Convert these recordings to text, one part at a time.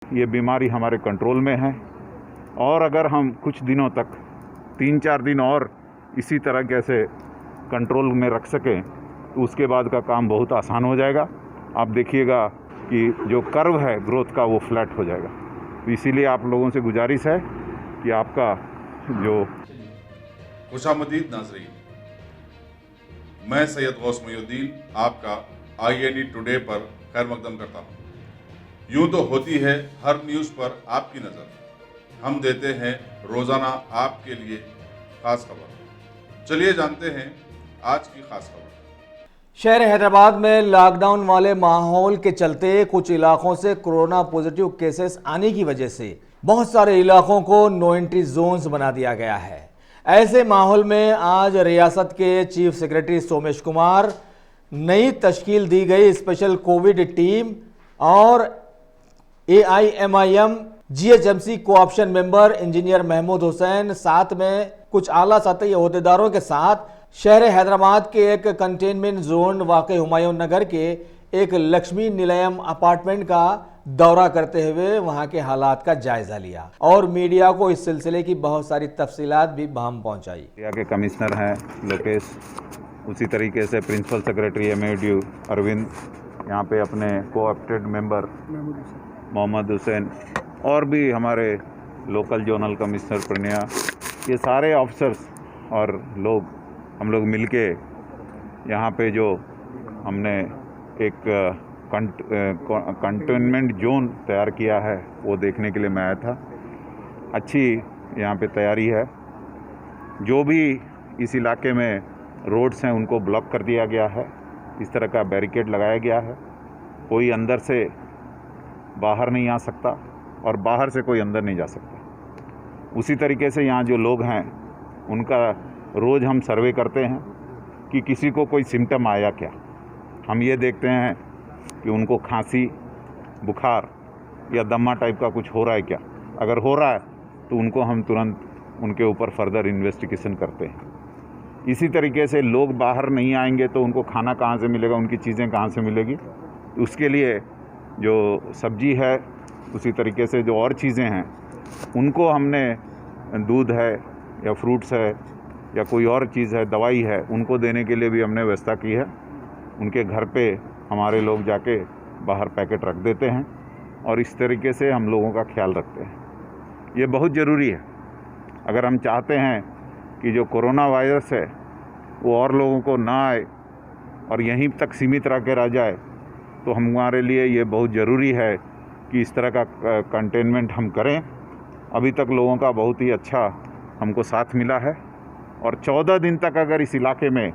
ये बीमारी हमारे कंट्रोल में है और अगर हम कुछ दिनों तक 3-4 दिन और इसी तरह कैसे कंट्रोल में रख सकें तो उसके बाद का काम बहुत आसान हो जाएगा। आप देखिएगा कि जो कर्व है ग्रोथ का वो फ्लैट हो जाएगा। तो इसीलिए आप लोगों से गुजारिश है कि आपका जो खुशामदीद नाज़रीन, मैं सैयद गौस मोइनुद्दीन आपका INE टुडे पर खैर मकदम करता हूँ। यूँ तो होती है हर न्यूज़ पर आपकी नज़र, हम देते हैं रोज़ाना आपके लिए खास खबर। चलिए जानते हैं आज की खास खबर। शहर हैदराबाद में लॉकडाउन वाले माहौल के चलते कुछ इलाकों से कोरोना पॉजिटिव केसेस आने की वजह से बहुत सारे इलाकों को नो एंट्री जोन्स बना दिया गया है। ऐसे माहौल में आज रियासत के चीफ सेक्रेटरी सोमेश कुमार, नई तश्कील दी गई स्पेशल कोविड टीम और AIMIM GHMC cooption member engineer Mahmood Hussain, साथ में कुछ आला सतही अहदेदारों के साथ शहर हैदराबाद के एक कंटेनमेंट जोन वाक़ हुमायूं नगर के एक लक्ष्मी निलयम अपार्टमेंट का दौरा करते हुए वहां के हालात का जायजा लिया और मीडिया को इस सिलसिले की बहुत सारी तफसीलात भी बहम पहुंचाई। इंडिया के कमिश्नर हैं लोकेश, उसी तरीके से प्रिंसिपल सेक्रेटरी MADU अरविंद, यहाँ पे अपने कोऑप्टेड मेंबर मोहम्मद हुसैन और भी हमारे लोकल जोनल कमिश्नर प्रणया, ये सारे ऑफिसर्स और लोग हम लोग मिलके यहाँ पे जो हमने एक कंटेनमेंट जोन तैयार किया है वो देखने के लिए मैं आया था। अच्छी यहाँ पे तैयारी है। जो भी इस इलाके में रोड्स हैं उनको ब्लॉक कर दिया गया है, इस तरह का बैरिकेड लगाया गया है। कोई अंदर से बाहर नहीं आ सकता और बाहर से कोई अंदर नहीं जा सकता। उसी तरीके से यहाँ जो लोग हैं उनका रोज़ हम सर्वे करते हैं कि किसी को कोई सिम्टम आया क्या। हम ये देखते हैं कि उनको खांसी, बुखार या दमा टाइप का कुछ हो रहा है क्या। अगर हो रहा है तो उनको हम तुरंत उनके ऊपर फर्दर इन्वेस्टिगेशन करते हैं। इसी तरीके से लोग बाहर नहीं आएंगे तो उनको खाना कहाँ से मिलेगा, उनकी चीज़ें कहाँ से मिलेगी। उसके लिए जो सब्जी है, उसी तरीके से जो और चीज़ें हैं उनको हमने, दूध है या फ्रूट्स है या कोई और चीज़ है, दवाई है, उनको देने के लिए भी हमने व्यवस्था की है। उनके घर पे हमारे लोग जाके बाहर पैकेट रख देते हैं और इस तरीके से हम लोगों का ख्याल रखते हैं। ये बहुत ज़रूरी है। अगर हम चाहते हैं कि जो कोरोना वायरस है वो और लोगों को ना आए और यहीं तक सीमित रह के रह जाए, तो हमारे लिए ये बहुत ज़रूरी है कि इस तरह का कंटेनमेंट हम करें। अभी तक लोगों का बहुत ही अच्छा हमको साथ मिला है और 14 दिन तक अगर इस इलाके में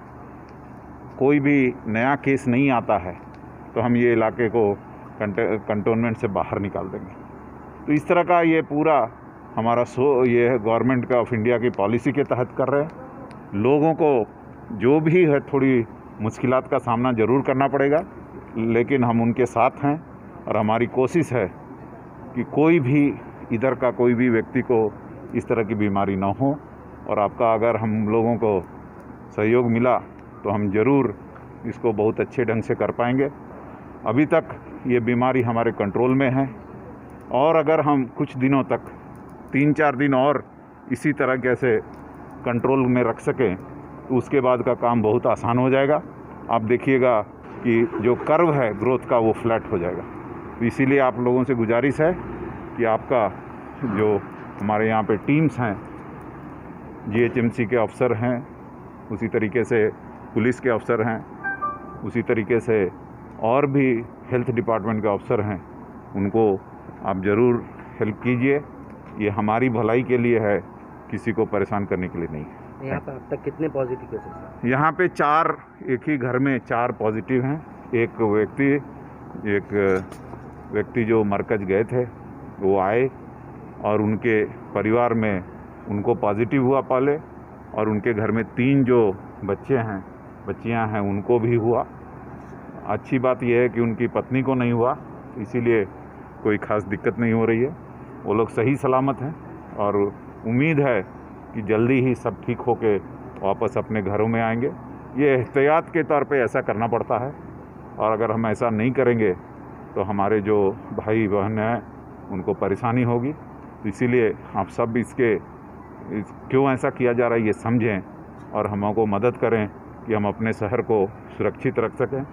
कोई भी नया केस नहीं आता है तो हम ये इलाके को कंटोनमेंट से बाहर निकाल देंगे। तो इस तरह का ये पूरा हमारा ये है गवर्नमेंट ऑफ इंडिया की पॉलिसी के तहत कर रहे हैं। लोगों को जो भी है थोड़ी मुश्किलात का सामना ज़रूर करना पड़ेगा, लेकिन हम उनके साथ हैं और हमारी कोशिश है कि कोई भी इधर का कोई भी व्यक्ति को इस तरह की बीमारी ना हो। और आपका अगर हम लोगों को सहयोग मिला तो हम ज़रूर इसको बहुत अच्छे ढंग से कर पाएंगे। अभी तक ये बीमारी हमारे कंट्रोल में है और अगर हम कुछ दिनों तक 3-4 दिन और इसी तरह कैसे कंट्रोल में रख सकें तो उसके बाद का काम बहुत आसान हो जाएगा। आप देखिएगा कि जो कर्व है ग्रोथ का वो फ्लैट हो जाएगा। तो इसीलिए आप लोगों से गुजारिश है कि आपका जो हमारे यहाँ पे टीम्स हैं, GHMC के अफसर हैं, उसी तरीके से पुलिस के अफसर हैं, उसी तरीके से और भी हेल्थ डिपार्टमेंट के अफसर हैं, उनको आप ज़रूर हेल्प कीजिए। ये हमारी भलाई के लिए है, किसी को परेशान करने के लिए नहीं है। यहाँ पर अब तक कितने पॉजिटिव केसेस हैं? यहाँ पे 4, एक ही घर में 4 पॉजिटिव हैं। एक व्यक्ति जो मरकज गए थे वो आए और उनके परिवार में उनको पॉजिटिव हुआ पहले, और उनके घर में 3 जो बच्चियां हैं उनको भी हुआ। अच्छी बात यह है कि उनकी पत्नी को नहीं हुआ, इसीलिए कोई ख़ास दिक्कत नहीं हो रही है। वो लोग सही सलामत हैं और उम्मीद है कि जल्दी ही सब ठीक होके वापस अपने घरों में आएंगे। ये एहतियात के तौर पे ऐसा करना पड़ता है और अगर हम ऐसा नहीं करेंगे तो हमारे जो भाई बहन हैं उनको परेशानी होगी। तो इसीलिए आप सब क्यों ऐसा किया जा रहा है ये समझें और हमको मदद करें कि हम अपने शहर को सुरक्षित रख सकें,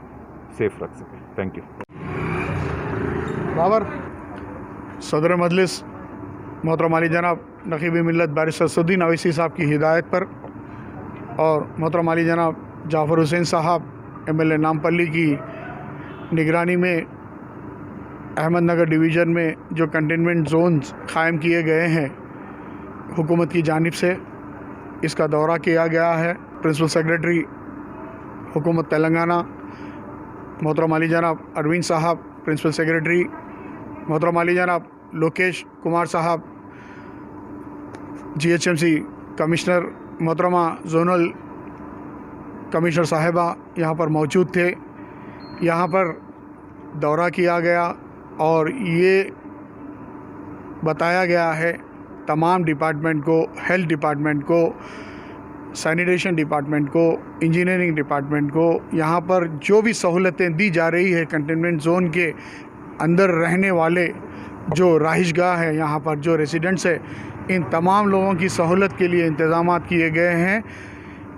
सेफ रख सकें। Thank you. बाबर सदर मजलिस मोहतरम अली जनाब नकीब मिल्लत बैरिस्टर असदुद्दीन अवैसी साहब की हिदायत पर और मोहतरम अली जनाब जाफ़र हुसैन साहब MLA नामपल्ली की निगरानी में अहमदनगर डिवीज़न में जो कंटेनमेंट जोन्स क़ायम किए गए हैं हुकूमत की जानिब से, इसका दौरा किया गया है। प्रिंसिपल सेक्रेटरी हुकूमत तेलंगाना मोहतरम अली जनाब अरविंद साहब, प्रिंसिपल सेक्रेटरी मोहतरम अली जनाब लोकेश कुमार साहब, GHMC कमिश्नर मोहतरमा जोनल कमिश्नर साहिबा यहाँ पर मौजूद थे। यहाँ पर दौरा किया गया और ये बताया गया है तमाम डिपार्टमेंट को, हेल्थ डिपार्टमेंट को, सैनिटेशन डिपार्टमेंट को, इंजीनियरिंग डिपार्टमेंट को, यहाँ पर जो भी सहूलतें दी जा रही है कंटेनमेंट जोन के अंदर रहने वाले जो राहिशगाह है, यहाँ पर जो रेसिडेंट्स है, इन तमाम लोगों की सहूलत के लिए इंतज़ाम किए गए हैं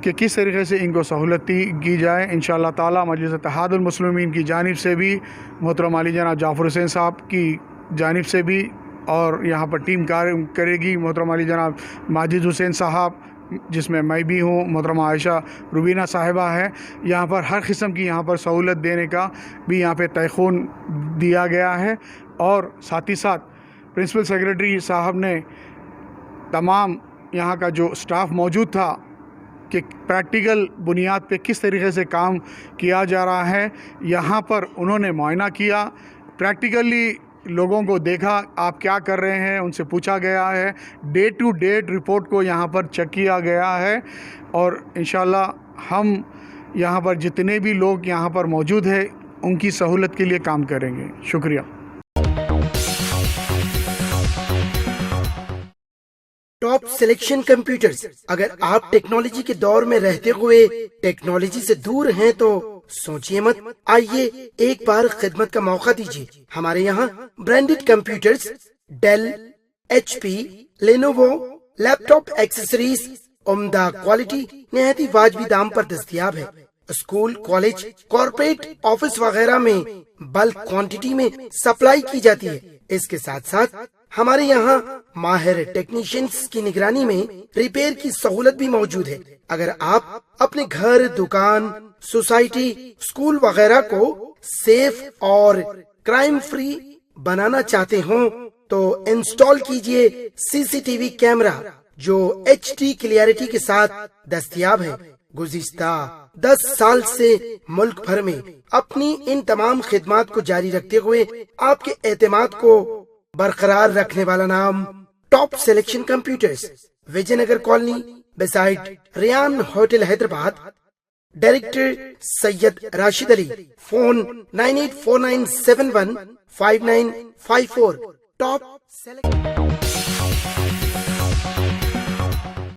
कि किस तरीके से इनको सहूलत की जाए। इंशाअल्लाह ताला मजलिस इत्तेहादुल मुस्लिमीन की जानिब से भी, मोहतरम अली जनाब जाफ़र हुसैन साहब की जानिब से भी, और यहाँ पर टीम कार्य करेगी मोहतरम अली जनाब माजिद हुसैन साहब, जिसमें मैं भी हूँ, मोहतरमा आयशा रुबीना साहिबा है। यहाँ पर हर किस्म की यहाँ पर सहूलत देने का भी यहाँ पे तयख़ून दिया गया है। और साथ ही साथ प्रिंसिपल सेक्रेटरी साहब ने तमाम यहाँ का जो स्टाफ मौजूद था कि प्रैक्टिकल बुनियाद पे किस तरीके से काम किया जा रहा है, यहाँ पर उन्होंने मुआयना किया, प्रैक्टिकली लोगों को देखा आप क्या कर रहे हैं, उनसे पूछा गया है, डे टू डेट रिपोर्ट को यहाँ पर चेक किया गया है। और इंशाल्लाह हम यहाँ पर जितने भी लोग यहाँ पर मौजूद हैं उनकी सहूलत के लिए काम करेंगे। शुक्रिया। Top selection computers. अगर आप टेक्नोलॉजी के दौर में रहते हुए टेक्नोलॉजी से दूर हैं तो सोचिए मत, आइए एक बार खिदमत का मौका दीजिए। हमारे यहाँ branded computers Dell, HP, Lenovo, laptop accessories उम्दा क्वालिटी निहायत ही वाजबी दाम पर दस्तयाब है। स्कूल, कॉलेज, कॉर्पोरेट, ऑफिस वगैरह में बल्क क्वांटिटी में सप्लाई की जाती है। इसके साथ साथ हमारे यहाँ माहिर टेक्नीशियंस की निगरानी में रिपेयर की सहूलत भी मौजूद है। अगर आप अपने घर, दुकान, सोसाइटी, स्कूल वगैरह को सेफ और क्राइम फ्री बनाना चाहते हो तो इंस्टॉल कीजिए CCTV कैमरा जो HD क्लियरिटी के साथ दस्तयाब है। गुज़िश्ता 10 साल से मुल्क भर में अपनी इन तमाम खिदमात को जारी रखते हुए आपके एतमाद को बरकरार रखने वाला नाम top selection computers, Vijayanagar Colony beside Riyan hotel Hyderabad. Director Syed Rashid Ali. Phone 9849715954। Top selection.